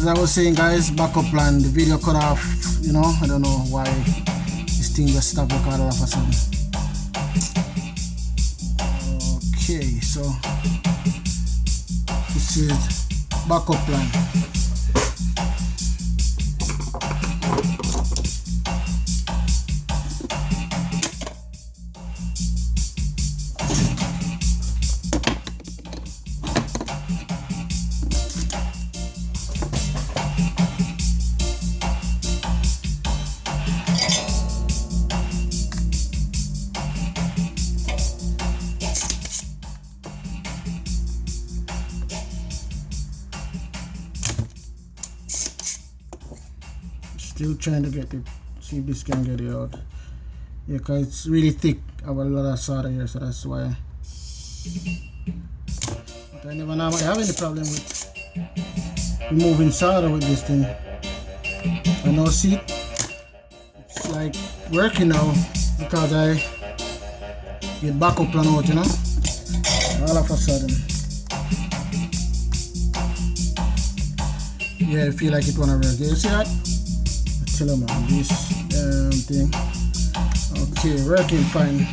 as I was saying, guys, backup plan. The video cut off, you know. I don't know why this thing just stopped recording all of a sudden. Okay, so this is backup plan. Still trying to get it, see if this can get it out. Yeah, because it's really thick. I have a lot of solder here, so that's why. But I never normally have any problem with removing solder with this thing. I now see it's like working now because I get backup plan out, you know, all of a sudden. Yeah, I feel like it wanna work. You see that? Tell them on this thing. Okay, working fine.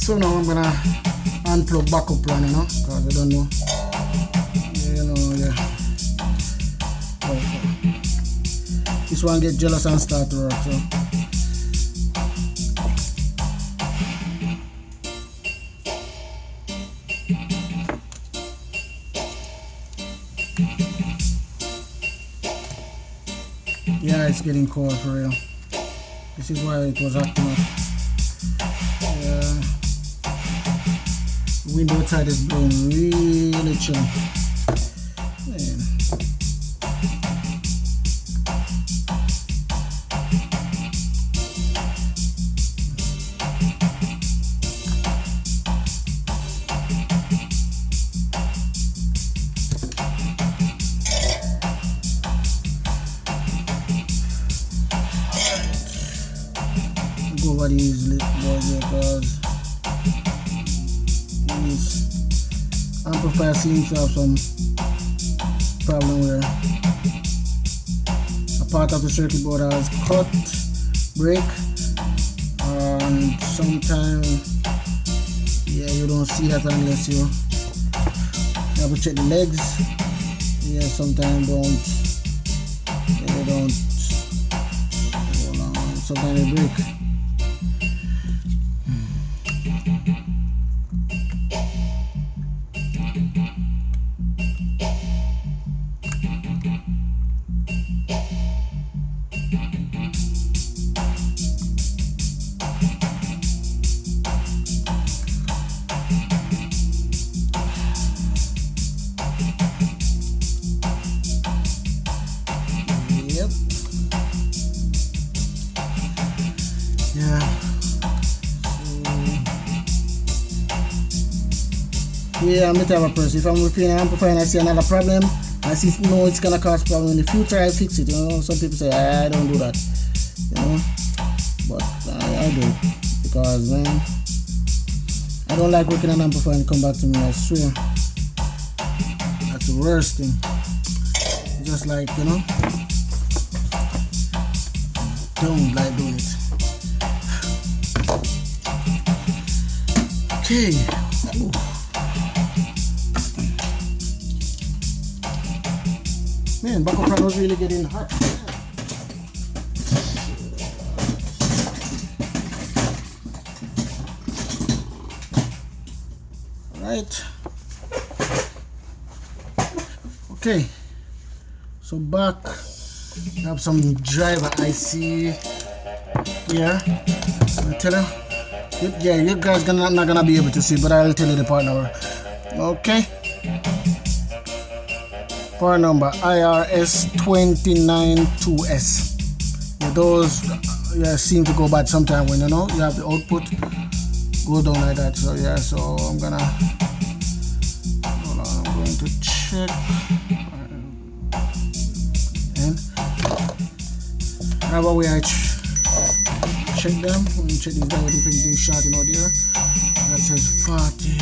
So now I'm gonna unplug backup plan, you know, because I don't know. Yeah, you know, yeah. Okay. This one get jealous and start to work, so. Yeah, it's getting cold for real. This is why it was acting up. The wind outside is blowing really chill. Man. Go over these boys here, because Amplifier seems to have some problem where a part of the circuit board has cut, break, and sometimes, yeah, you don't see that unless you have to check the legs. Yeah, sometimes don't, yeah, they don't, hold on, sometimes they break. Yeah, I'm the type of person. If I'm repairing an amplifier and I see another problem, I see no, it's gonna cause problem in the future, I fix it. You know, some people say I don't do that. You know, but I do because man, I don't like working an amplifier and come back to me. I swear, that's the worst thing. Just like, you know, don't like doing it. Okay. Ooh. Man, backup plan was really getting hot. Right. Okay. So back, I have some driver IC here. I tell you, Yeah, you guys not gonna be able to see, but I'll tell you the part number. Okay. Part number IRS292S. Yeah, those seem to go bad sometime when you have the output go down like that. So yeah, so I'm gonna hold on. I'm going to check and have a way I check them. Let me check these diode if everything's shorting out here. That says 40.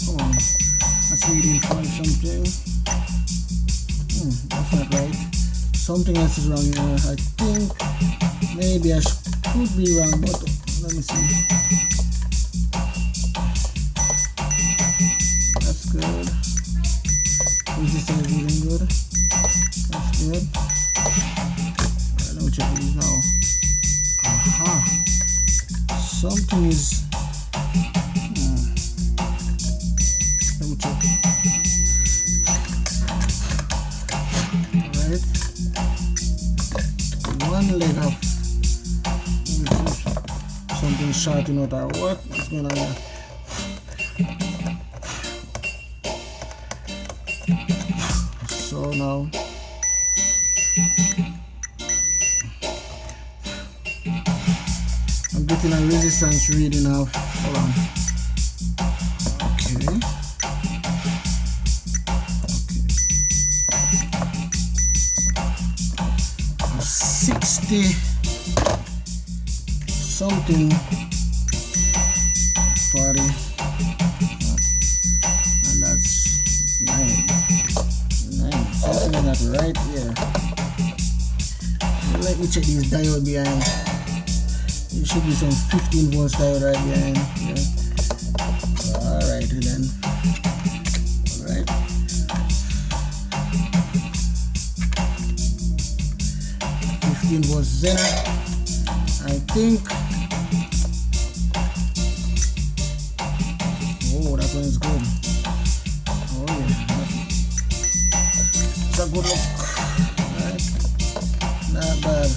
Come on, that's reading from something. That's not right. Something else is wrong here. I think maybe I could be wrong, but let me see. That's good. Resistance is reading good. That's good. Right, let me check these now. Aha. Something is. Let me check. Alright. One leg up. Something shorting out or what? What's going on here? So now I'm getting a resistance reading of, hold on. Okay. 60 something 40, and that's 9. Something like that right here. Let me check this diode behind. It should be some 15 volts diode right behind. Yeah. Alright then. Alright. 15 volts Zener. I think. Oh, that one is good. Oh yeah. It's a good look. Right. Not bad.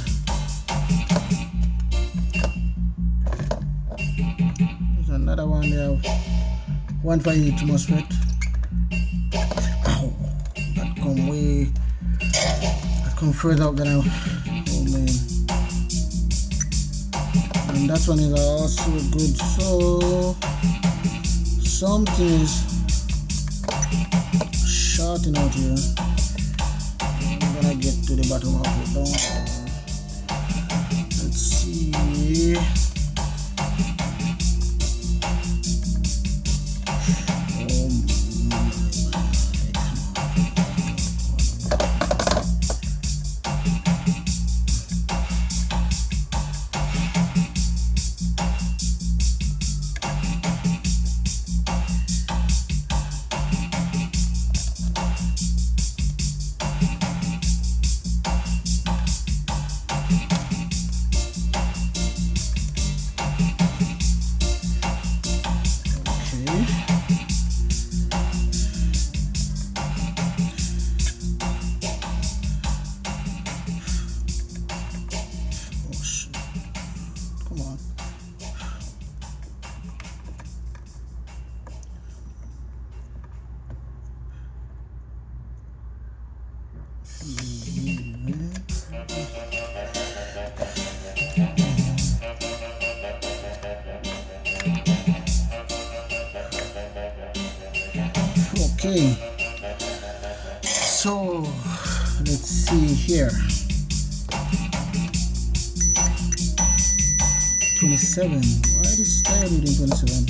There's another one there. 158 MOSFET. Ow. That come way. That come further up than I. Oh man. And that one is also good. So something is shorting out here. I'm gonna get to the bottom of it now. Let's see. Okay, so let's see here. 27. Why this tire reading 27?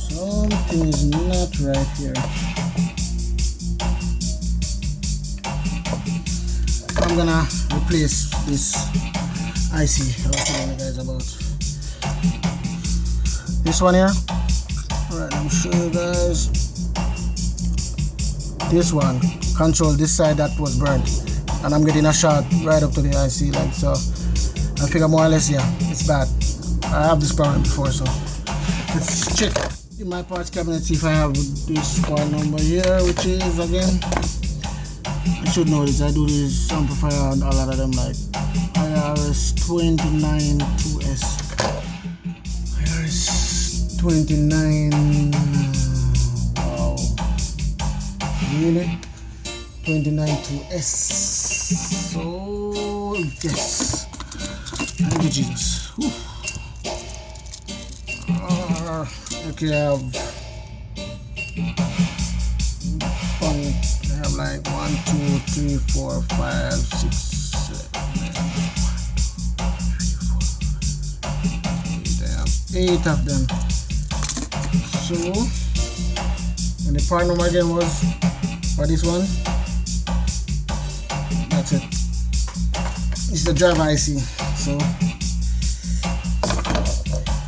Something is not right here. I'm gonna replace this IC. I'll tell you guys about this one here. Alright, let me show you guys. This one control this side that was burnt, and I'm getting a shot right up to the IC, like so. I figure more or less, yeah, it's bad. I have this problem before, so let's check in my parts cabinet, see if I have this part number here, which is again I should know this. I do this amplifier on a lot of them, like IRS 29 2S. IRS 29. Wow. Really? 29 2S. So, yes. Thank you, Jesus. Whew. Okay, I have like 1, 2, 3, 4, 5, 6, 7, 8 of them. So, and the part number again was for this one. That's it. It's the driver IC. So,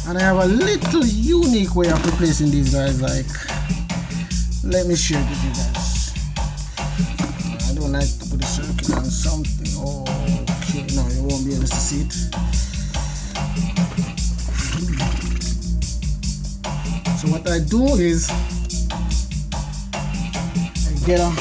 and I have a little unique way of replacing these guys. Like, let me share it with you guys. I don't like to put the circuit on something. Oh, okay, no, you won't be able to see it. So what I do is I get a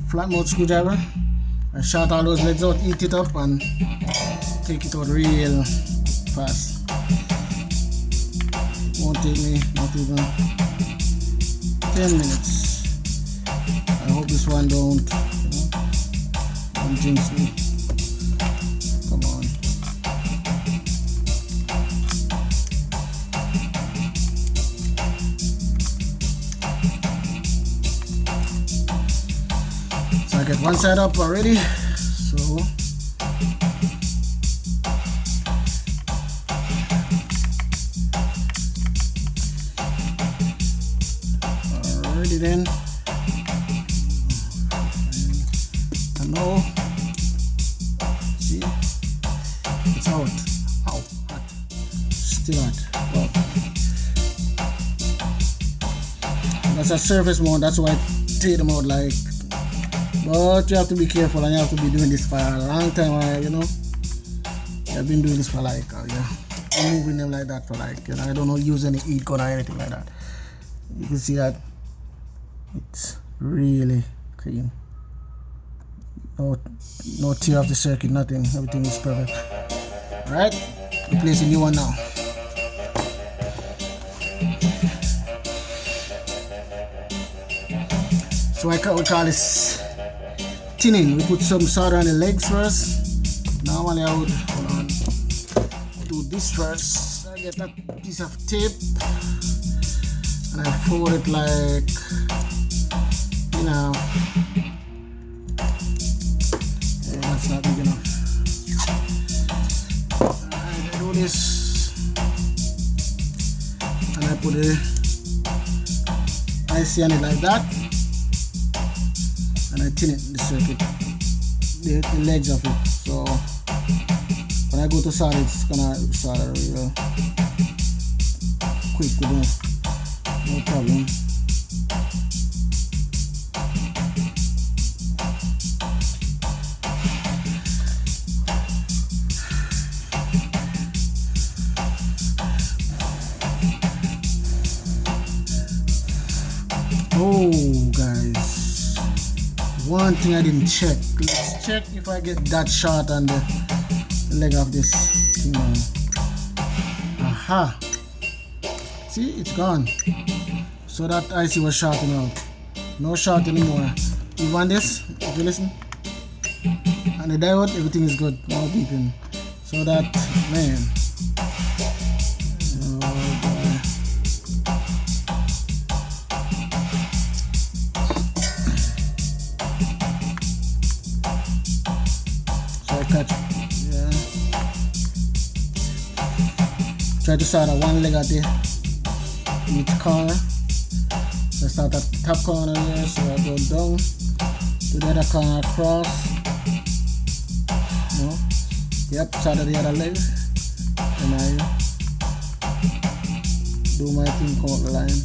flat mouth screwdriver and short all those legs out, eat it up and take it out real fast. It won't take me not even 10 minutes. I hope this one don't jinx me. Come on. So I get one side up already. So already then. And now, see, it's out. Ow, hot. Still hot. Wow. That's a surface mount. That's why I take them out like. But you have to be careful and you have to be doing this for a long time. I've been doing this for like, I'm moving them like that for like, I don't use any heat gun or anything like that. You can see that it's really clean. No tear off the circuit, nothing. Everything is perfect. Alright, replace a new one now. So we call this tinning. We put some solder on the legs first. Normally I would do this first. I get that piece of tape and I fold it like, that's not big enough. I do this and I put the IC on it like that. And I tin it the circuit, the legs of it. So when I go to solder, it's gonna solder real quick with no problem. Oh guys, one thing I didn't check. Let's check if I get that short on the leg of this thing. Aha! See, it's gone. So that IC was shorting out. No short anymore. Even this, if you listen, and the diode, everything is good. No beeping. So that, man. Oh boy. So I catch, yeah. Try to solder one leg at each corner. So I start at the top corner here, so I go down to the other corner across. No. Yep, solder the other leg. And I do my thing, come up the line.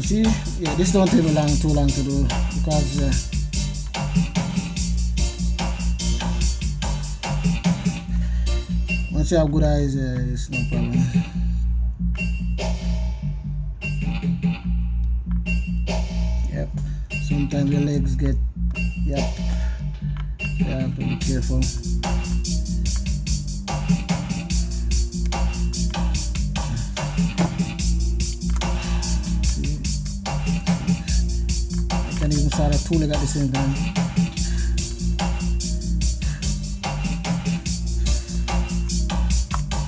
See, yeah, this don't take me too long to do because once you have good eyes, it's no problem. Yep. Sometimes your legs get, yep. You have to be careful. I can even start a two leg at the same time.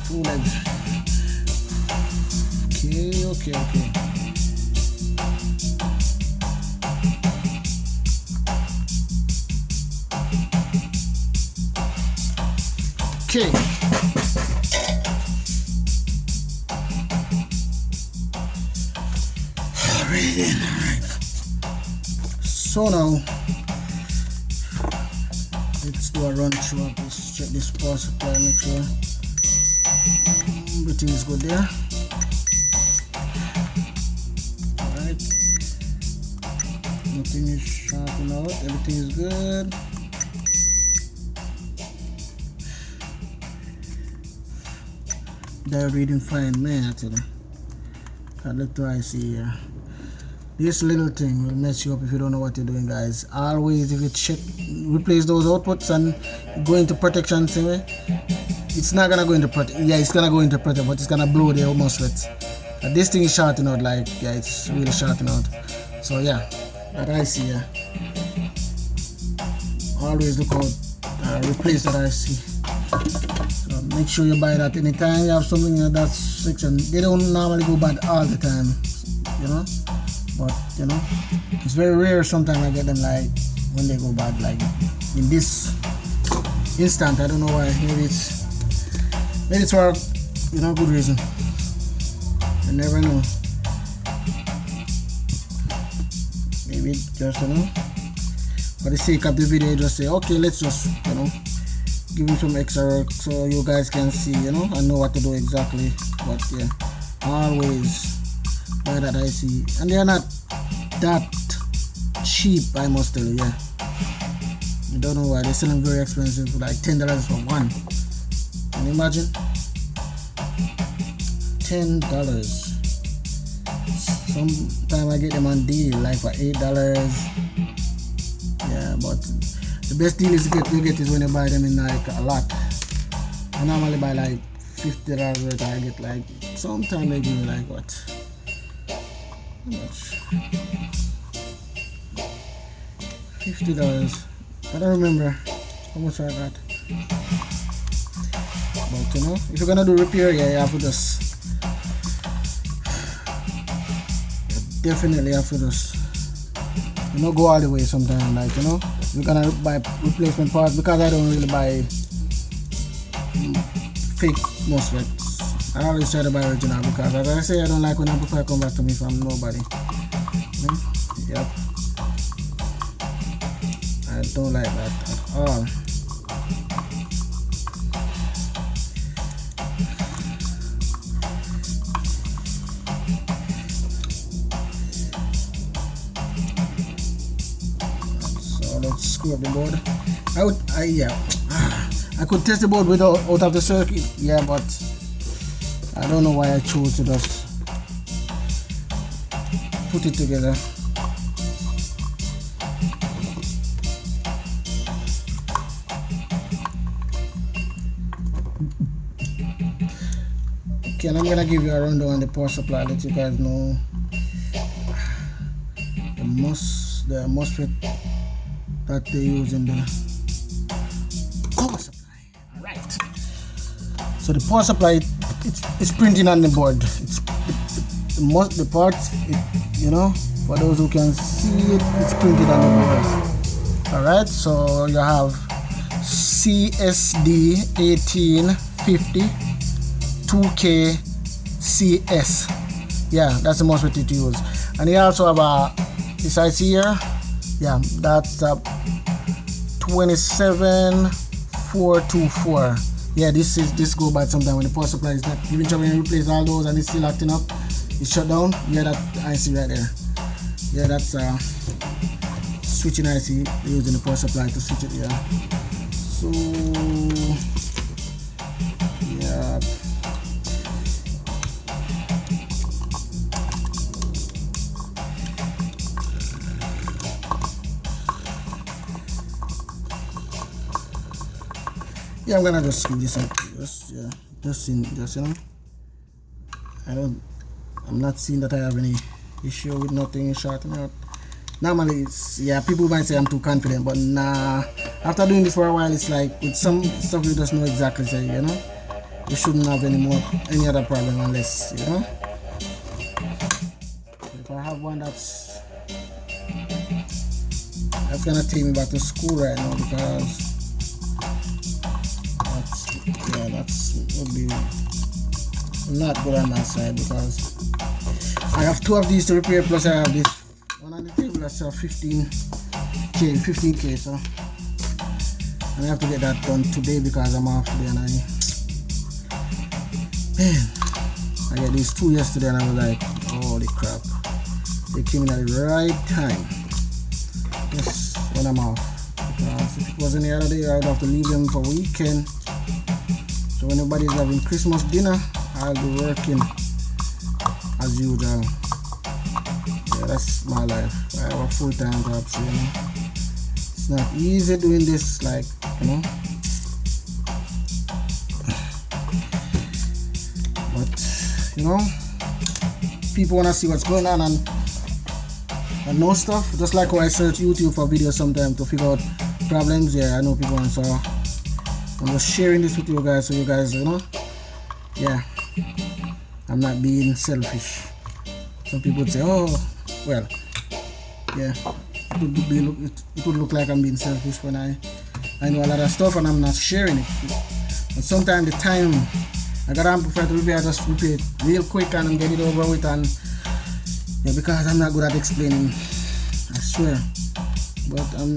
Two legs. Okay. Okay. Alright. So now let's do a run through of this. Check this power supply, make sure everything is good there. Alright. Nothing is sharpened out, everything is good. They're reading fine, man, I tell you. I look to I see here. This little thing will mess you up if you don't know what you're doing, guys. Always, if you check, replace those outputs and go into protection, anyway, it's not gonna go into protect. Yeah, it's gonna go into protect, but it's gonna blow the MOSFET. But this thing is shorting out, like, yeah, it's really shorting out. So yeah, that I see, yeah. Always look out, replace that I see. So make sure you buy that anytime you have something in that section. They don't normally go bad all the time, you know. But you know, it's very rare. Sometimes I get them like when they go bad, like in this instant. I don't know why. Maybe it's for good reason. You never know. Maybe just for the sake of the video, just say okay, let's just give you some extra work so you guys can see and know what to do exactly. But yeah, always buy that IC, and they are not that cheap, I must tell you. Yeah, you don't know why they're selling very expensive, like $10 for one. Can you imagine? $10. Sometimes I get them on deal, like for $8. Yeah, but the best deal you get is when you buy them in like a lot. I normally buy like $50 worth. I get like sometimes they give me like what? How much? $50. I don't remember how much I got. But if you're gonna do repair, yeah, you have to just definitely have to just go all the way sometimes, like you're gonna buy replacement parts, because I don't really buy fake MOSFETs. I always try to buy original, because as I say, I don't like when Amplifier come back to me from nobody. Yep, I don't like that at all. Let's screw up the board. I could test the board without out of the circuit, yeah, but I don't know why I chose to just put it together. Okay, and I'm gonna give you a rundown on the power supply, let you guys know the MOSFET that they use in the power supply. Alright. So the power supply, it's printing on the board. The parts, for those who can see it, it's printed on the board. Alright, so you have CSD 1850 2K CS. Yeah, that's the MOSFET to use. And you also have a this IC here. Yeah, that's a 27424. Yeah, this go bad sometime when the power supply is not even when you replace all those and it's still acting up, it's shut down. Yeah, that IC right there. Yeah, that's switching IC using the power supply to switch it here. So yeah. Yeah, I'm gonna just screw this up. Just you know. I'm not seeing that I have any issue with nothing shorting out. Normally, yeah, people might say I'm too confident, but nah. After doing this for a while, it's like with some stuff you just know exactly, say, you know, you shouldn't have any other problem unless, you know. If I have one that's gonna take me back to school right now because that would be not good on my side because I have two of these to repair plus I have this one on the table that's 15k, so and I have to get that done today because I'm off today and I got these two yesterday and I was like, holy crap, they came in at the right time just when I'm off, because if it wasn't the other day I would have to leave them for weekend. So when everybody's having Christmas dinner, I'll be working as usual. Yeah, that's my life. I have a full-time job, so you know, it's not easy doing this, like, you know. But you know, people wanna see what's going on and know stuff. Just like how I search YouTube for videos sometimes to figure out problems. Yeah, I know people want to. So I'm just sharing this with you guys so you guys, you know, yeah, I'm not being selfish. Some people would say, oh, well, yeah, it would look like I'm being selfish when I know a lot of stuff and I'm not sharing it. But sometimes the time I got Amplifier to repair, I just repair it real quick and get it over with, and yeah, because I'm not good at explaining, I swear, but I'm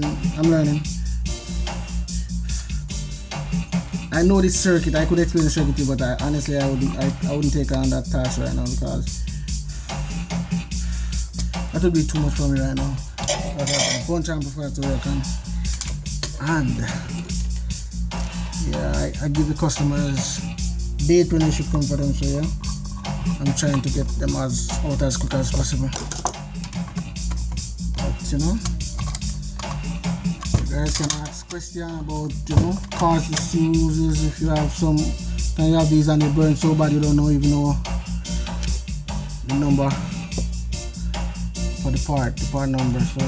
learning. I know this circuit. I could explain the circuit to you, but honestly I wouldn't take on that task right now because that would be too much for me right now. I have a bunch of amplifiers to work on, and yeah, I give the customers date when they should come for them. So yeah, I'm trying to get them out as quick as possible. But you know, you guys can ask questions about, you know, parts, uses. If you have some, can you have these and they burn so bad you don't even know the number for the part number. So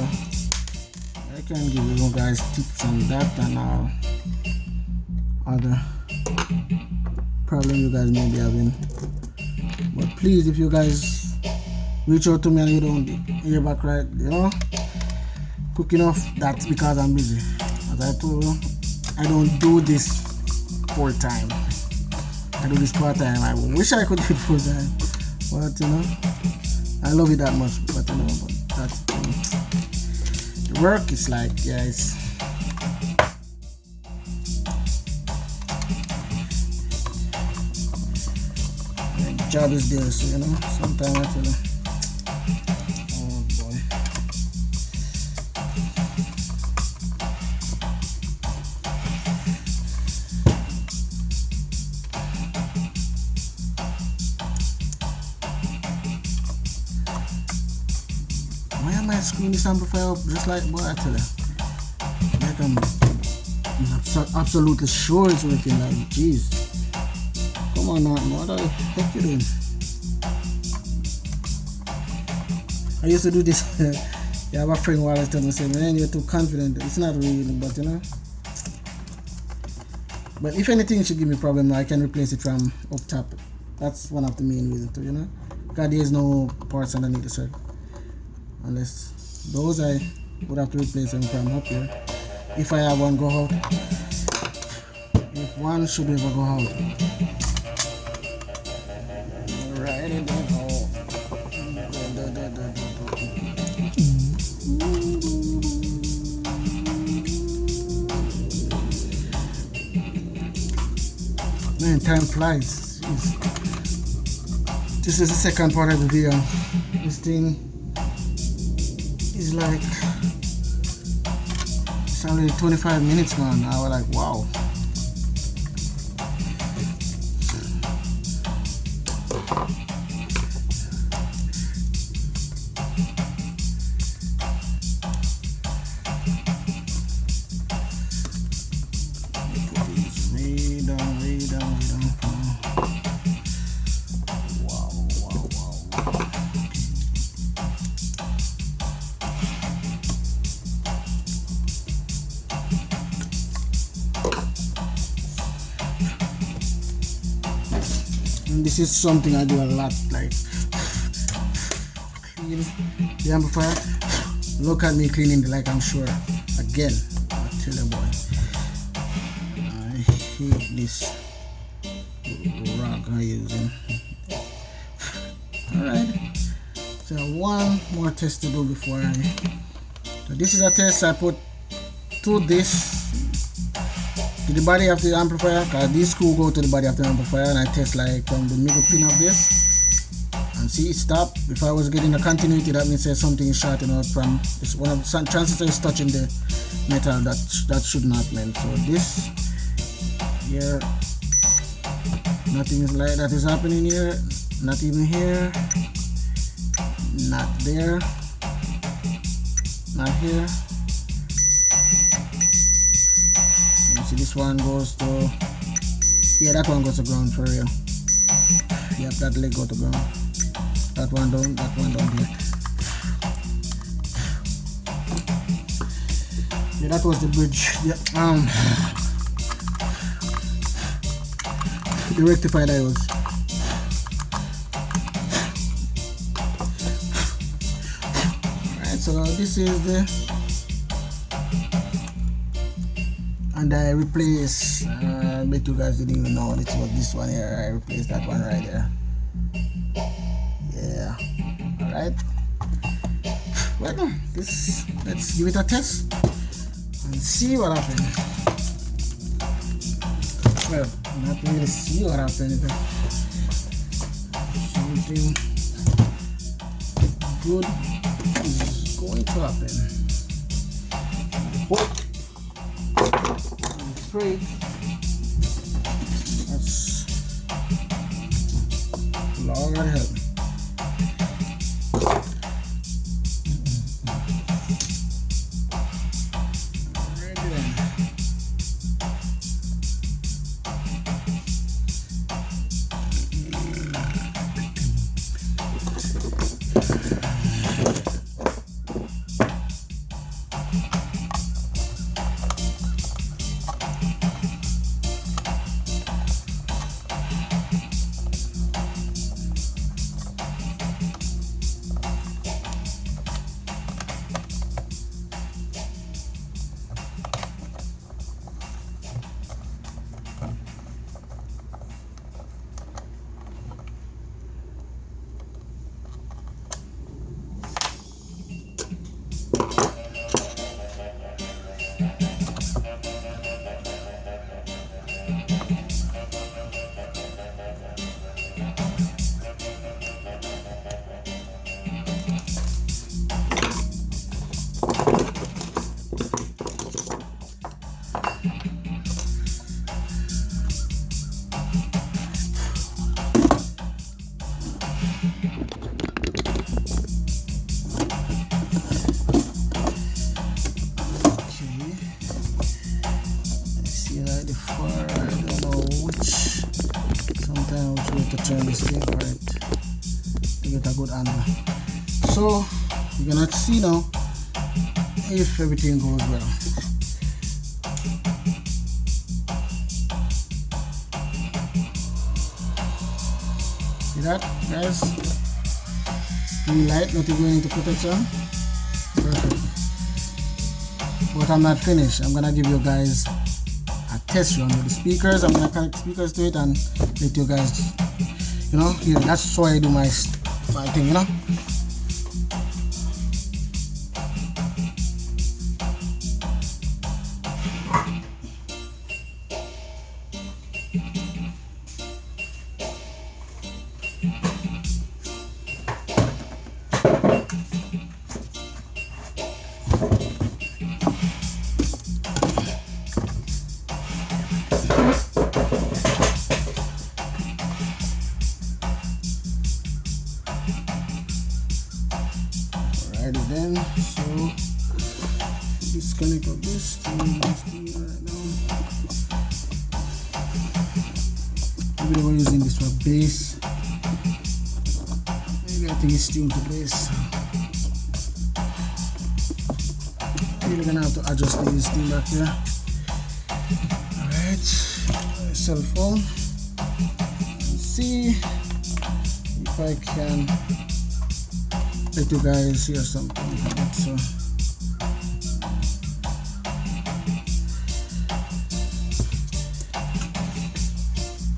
I can give you guys tips on that and other problem you guys may be having. But please, if you guys reach out to me and you don't hear back right, you know, quick enough, that's because I'm busy. As I told you, I don't do this full time. I do this part time. I wish I could do it full time, but you know, I love it that much. But you know, that's the work is like, yeah, it's the job is there. So you know, sometimes I tell you. Why am I screwing this amplifier up just like, boy, I tell you, like I'm absolutely sure it's working, like, jeez. Come on now, what the heck you doing? I used to do this. Yeah, I have a friend who always tells me, say, man, you're too confident. It's not really, but you know. But if anything should give me a problem, I can replace it from up top. That's one of the main reasons too, you know. Because there's no parts underneath the circuit. Unless those I would have to replace them from up here. If I have one go out. If one should ever go out. Alright. time flies. Jeez. This is the second part of the video. This thing is like, it's already 25 minutes gone. I was like, wow. And this is something I do a lot, like clean the amplifier. Look at me cleaning the, like I'm sure. Again, I tell you boy, I hate this rock I'm using. Alright, so one more test to do before so this is a test I put to this, to the body of the amplifier, because this screw go to the body of the amplifier, and I test like from the middle pin of this, and see it stop. If I was getting a continuity, that means there's something is shorting out from this. One of the transistor is touching the metal, that should not mean. So this here, nothing is like that is happening here, not even here, not there, not here. See, this one goes to, yeah, that one goes to ground for real. Yep, that leg go to ground. That one down here. Yeah, that was the bridge. Yep. The rectifier that was. Alright, so this is the, and I replaced, I bet you guys didn't even know it was this one here. I replaced that one right there. Yeah. Alright. Well, let's give it a test and see what happens. Well, not really see what happens. Something good is going to happen. Oh. Free. That's Lord help me. Ready then. Turn this thing right to get a good angle. So we're gonna see now if everything goes well. See that, guys? Green light, nothing going into protection. Perfect. But I'm not finished. I'm gonna give you guys a test run with the speakers. I'm gonna connect speakers to it and let you guys, you know, here, that's why I do my thing, you know. add it then. So disconnect of this thing right now. Maybe we're using this for bass. Maybe I think it's tuned to bass. We're gonna have to adjust this thing back here. Alright, cell phone. Let's see if I can let you guys hear something. So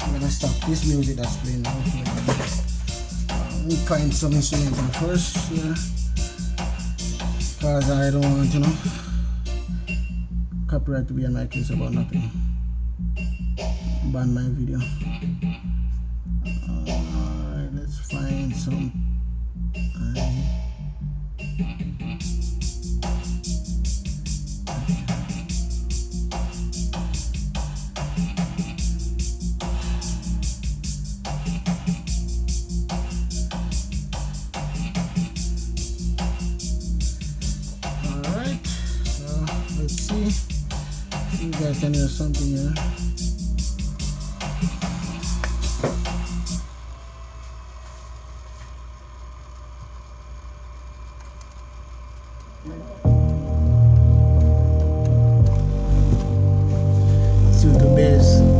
I'm gonna stop this music that's playing now. We'll find some instrumental first here, because I don't want, you know, copyright to be on my case about nothing. Ban my video. Alright, let's find some. Alright, so let's see. You guys can hear something here. Let's see the bass.